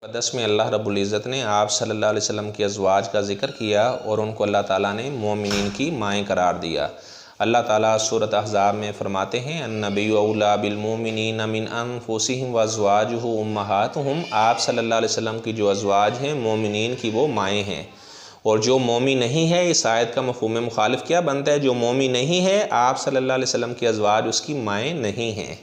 مقدس میں اللہ رب العزت نے آپ صلی اللہ علیہ وسلم کے ازواج کا ذکر کیا اور ان کو اللہ تعالیٰ نے مومنین کی مائیں قرار دیا۔ اللہ تعالیٰ سورۃ احزاب میں فرماتے ہیں النبی اولیٰ بالمؤمنین من انفسہم وازواجہ امہاتہم، آپ صلی اللہ علیہ وسلم کی جو ازواج ہیں مومنین کی وہ مائیں ہیں، اور جو مومن نہیں ہے اس آیت کا مفہوم مخالف کیا بنتا ہے؟ جو مومن نہیں ہے آپ صلی اللہ علیہ وسلم کی ازواج اس کی مائیں نہیں ہیں۔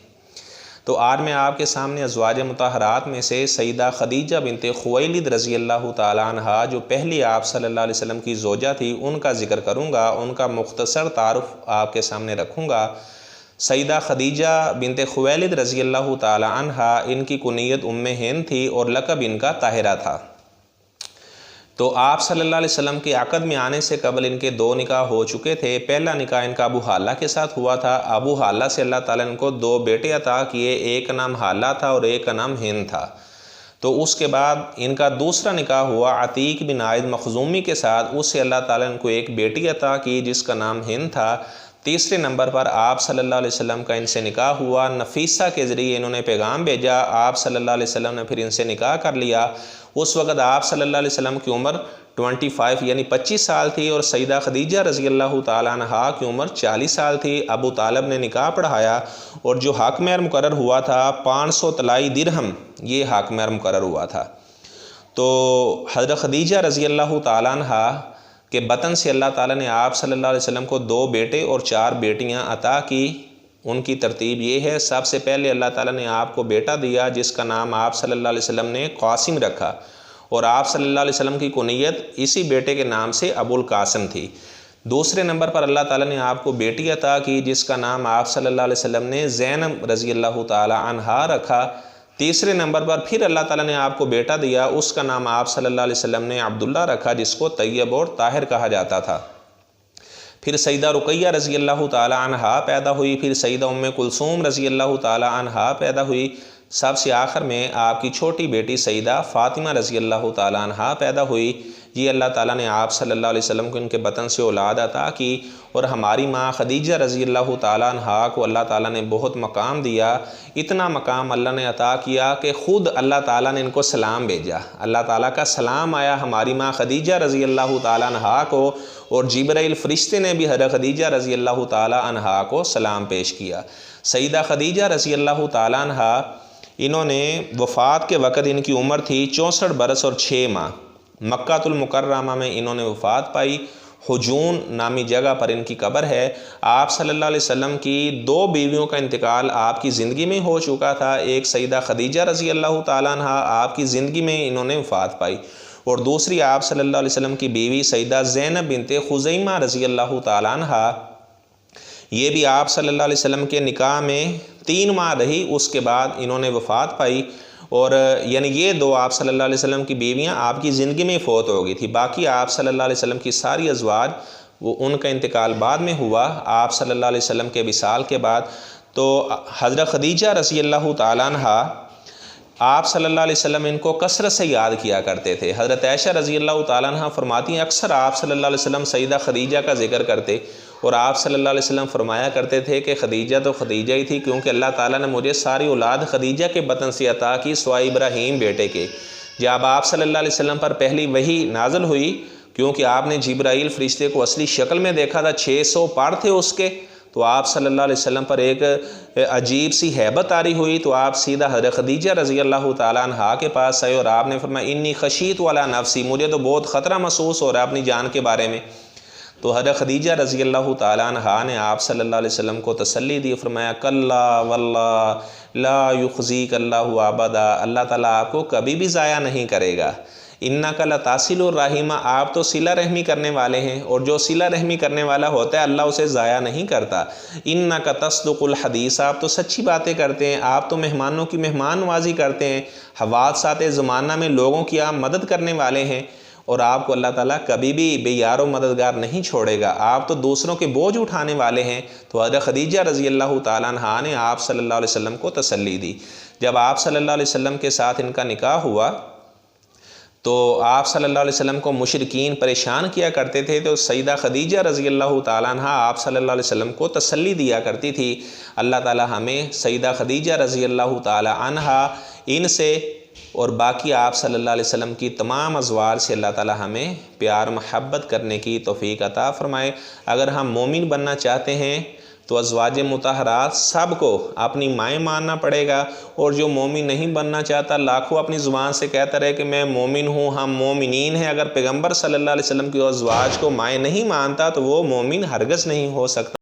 تو آج میں آپ کے سامنے ازواج مطہرات میں سے سیدہ خدیجہ بنت خویلد رضی اللہ تعالیٰ عنہا جو پہلی آپ صلی اللہ علیہ وسلم کی زوجہ تھی ان کا ذکر کروں گا، ان کا مختصر تعارف آپ کے سامنے رکھوں گا۔ سیدہ خدیجہ بنت خویلد رضی اللہ تعالیٰ عنہا ان کی کنیت ام ہند تھی اور لقب ان کا طاہرہ تھا۔ تو آپ صلی اللہ علیہ وسلم کے عقد میں آنے سے قبل ان کے دو نکاح ہو چکے تھے۔ پہلا نکاح ان کا ابو حالہ کے ساتھ ہوا تھا۔ ابو حالہ سے اللہ تعالیٰ نے ان کو دو بیٹے عطا کیے، ایک کا نام حالہ تھا اور ایک کا نام ہند تھا۔ تو اس کے بعد ان کا دوسرا نکاح ہوا عتیق بن عائد مخزومی کے ساتھ، اس سے اللہ تعالیٰ نے ان کو ایک بیٹی عطا کی جس کا نام ہند تھا۔ تیسرے نمبر پر آپ صلی اللہ علیہ وسلم کا ان سے نکاح ہوا، نفیسہ کے ذریعے انہوں نے پیغام بھیجا، آپ صلی اللہ علیہ وسلم نے پھر ان سے نکاح کر لیا۔ اس وقت آپ صلی اللہ علیہ وسلم کی عمر 25 یعنی 25 سال تھی اور سیدہ خدیجہ رضی اللہ تعالیٰ عنہا کی عمر 40 سال تھی۔ ابو طالب نے نکاح پڑھایا اور جو حق مہر مقرر ہوا تھا 500 طلائی درہم، یہ حق مہر مقرر ہوا تھا۔ تو حضرت خدیجہ رضی اللہ تعالیٰ عنہا کے بطن سے اللہ تعالیٰ نے آپ صلی اللہ علیہ وسلم کو 2 بیٹے اور 4 بیٹیاں عطا کی۔ ان کی ترتیب یہ ہے، سب سے پہلے اللہ تعالیٰ نے آپ کو بیٹا دیا جس کا نام آپ صلی اللہ علیہ وسلم نے قاسم رکھا، اور آپ صلی اللہ علیہ وسلم کی کنیت اسی بیٹے کے نام سے ابو القاسم تھی۔ دوسرے نمبر پر اللہ تعالیٰ نے آپ کو بیٹی عطا کی جس کا نام آپ صلی اللہ علیہ وسلم نے زینب رضی اللہ تعالیٰ عنہا رکھا۔ تیسرے نمبر پر پھر اللہ تعالیٰ نے آپ کو بیٹا دیا، اس کا نام آپ صلی اللہ علیہ وسلم نے عبداللہ رکھا جس کو طیب اور طاہر کہا جاتا تھا۔ پھر سیدہ رقیہ رضی اللہ تعالیٰ عنہا پیدا ہوئی، پھر سیدہ ام کلثوم رضی اللہ تعالیٰ عنہا پیدا ہوئی، سب سے آخر میں آپ کی چھوٹی بیٹی سیدہ فاطمہ رضی اللہ تعالیٰ عنہا پیدا ہوئی۔ یہ اللہ تعالیٰ نے آپ صلی اللہ علیہ وسلم کو ان کے بطن سے اولاد عطا کی، اور ہماری ماں خدیجہ رضی اللہ تعالیٰ عنہا کو اللہ تعالیٰ نے بہت مقام دیا۔ اتنا مقام اللہ نے عطا کیا کہ خود اللہ تعالیٰ نے ان کو سلام بھیجا، اللہ تعالیٰ کا سلام آیا ہماری ماں خدیجہ رضی اللہ تعالیٰ عنہا کو، اور جبرائیل فرشتے نے بھی حضرت خدیجہ رضی اللہ تعالیٰ عنہا کو سلام پیش کیا۔ سیدہ خدیجہ رضی اللہ تعالیٰ عنہا انہوں نے وفات کے وقت ان کی عمر تھی 64 برس اور 6 ماہ۔ مکہ المکرمہ میں انہوں نے وفات پائی، حجون نامی جگہ پر ان کی قبر ہے۔ آپ صلی اللہ علیہ وسلم کی 2 بیویوں کا انتقال آپ کی زندگی میں ہو چکا تھا، ایک سیدہ خدیجہ رضی اللہ تعالیٰ عنہا آپ کی زندگی میں انہوں نے وفات پائی، اور دوسری آپ صلی اللہ علیہ وسلم کی بیوی سیدہ زینب بنت خزیمہ رضی اللہ تعالیٰ عنہا، یہ بھی آپ صلی اللہ علیہ وسلم کے نکاح میں 3 ماہ رہی، اس کے بعد انہوں نے وفات پائی، اور یعنی یہ 2 آپ صلی اللہ علیہ وسلم کی بیویاں آپ کی زندگی میں فوت ہو گئی تھی۔ باقی آپ صلی اللہ علیہ وسلم کی ساری ازواج وہ ان کا انتقال بعد میں ہوا آپ صلی اللہ علیہ وسلم کے وصال کے بعد۔ تو حضرت خدیجہ رضی اللہ تعالیٰ عنہا آپ صلی اللہ علیہ وسلم ان کو کثرت سے یاد کیا کرتے تھے۔ حضرت عائشہ رضی اللہ تعالیٰ عنہ فرماتی ہیں اکثر آپ صلی اللہ علیہ وسلم سیدہ خدیجہ کا ذکر کرتے، اور آپ صلی اللہ علیہ وسلم فرمایا کرتے تھے کہ خدیجہ تو خدیجہ ہی تھی، کیونکہ اللہ تعالیٰ نے مجھے ساری اولاد خدیجہ کے بطن سے عطا کی سوائے ابراہیم بیٹے کے۔ جب آپ صلی اللہ علیہ وسلم پر پہلی وحی نازل ہوئی، کیونکہ آپ نے جبرائیل فرشتے کو اصلی شکل میں دیکھا تھا، 600 پر تھے اس کے، تو آپ صلی اللہ علیہ وسلم پر ایک عجیب سی ہیبت طاری ہوئی، تو آپ سیدھا حضرت خدیجہ رضی اللہ تعالیٰ عنہا کے پاس آئے اور آپ نے فرمایا انی خشیت علی نفسی، مجھے تو بہت خطرہ محسوس ہو رہا ہے اپنی جان کے بارے میں۔ تو حضرت خدیجہ رضی اللہ تعالیٰ عنہا نے آپ صلی اللہ علیہ وسلم کو تسلی دی، فرمایا کلا واللہ لا یخزیک اللہ ابدا، اللہ تعالیٰ آپ کو کبھی بھی ضائع نہیں کرے گا۔ انک لتصل الرحیم، آپ تو صلہ رحمی کرنے والے ہیں، اور جو صلہ رحمی کرنے والا ہوتا ہے اللہ اسے ضائع نہیں کرتا۔ انک تصدق الحدیث، آپ تو سچی باتیں کرتے ہیں، آپ تو مہمانوں کی مہمان نوازی کرتے ہیں، حوادثات زمانہ میں لوگوں کی آپ مدد کرنے والے ہیں، اور آپ کو اللہ تعالیٰ کبھی بھی بے یار و مددگار نہیں چھوڑے گا، آپ تو دوسروں کے بوجھ اٹھانے والے ہیں۔ تو حضرت خدیجہ رضی اللہ تعالیٰ عنہا نے آپ صلی اللہ علیہ وسلم کو تسلی دی۔ جب آپ صلی اللہ علیہ وسلم کے ساتھ ان کا نکاح ہوا تو آپ صلی اللہ علیہ وسلم کو مشرکین پریشان کیا کرتے تھے، تو سیدہ خدیجہ رضی اللہ تعالیٰ عنہ آپ صلی اللہ علیہ وسلم کو تسلی دیا کرتی تھی۔ اللہ تعالیٰ ہمیں سیدہ خدیجہ رضی اللہ تعالیٰ عنہ ان سے اور باقی آپ صلی اللہ علیہ وسلم کی تمام ازواج سے اللہ تعالی ہمیں پیار محبت کرنے کی توفیق عطا فرمائے۔ اگر ہم مومن بننا چاہتے ہیں تو ازواج مطہرات سب کو اپنی مائیں ماننا پڑے گا، اور جو مومن نہیں بننا چاہتا لاکھوں اپنی زبان سے کہتا رہے کہ میں مومن ہوں، ہم مومنین ہیں، اگر پیغمبر صلی اللہ علیہ وسلم کی ازواج کو مائیں نہیں مانتا تو وہ مومن ہرگز نہیں ہو سکتا۔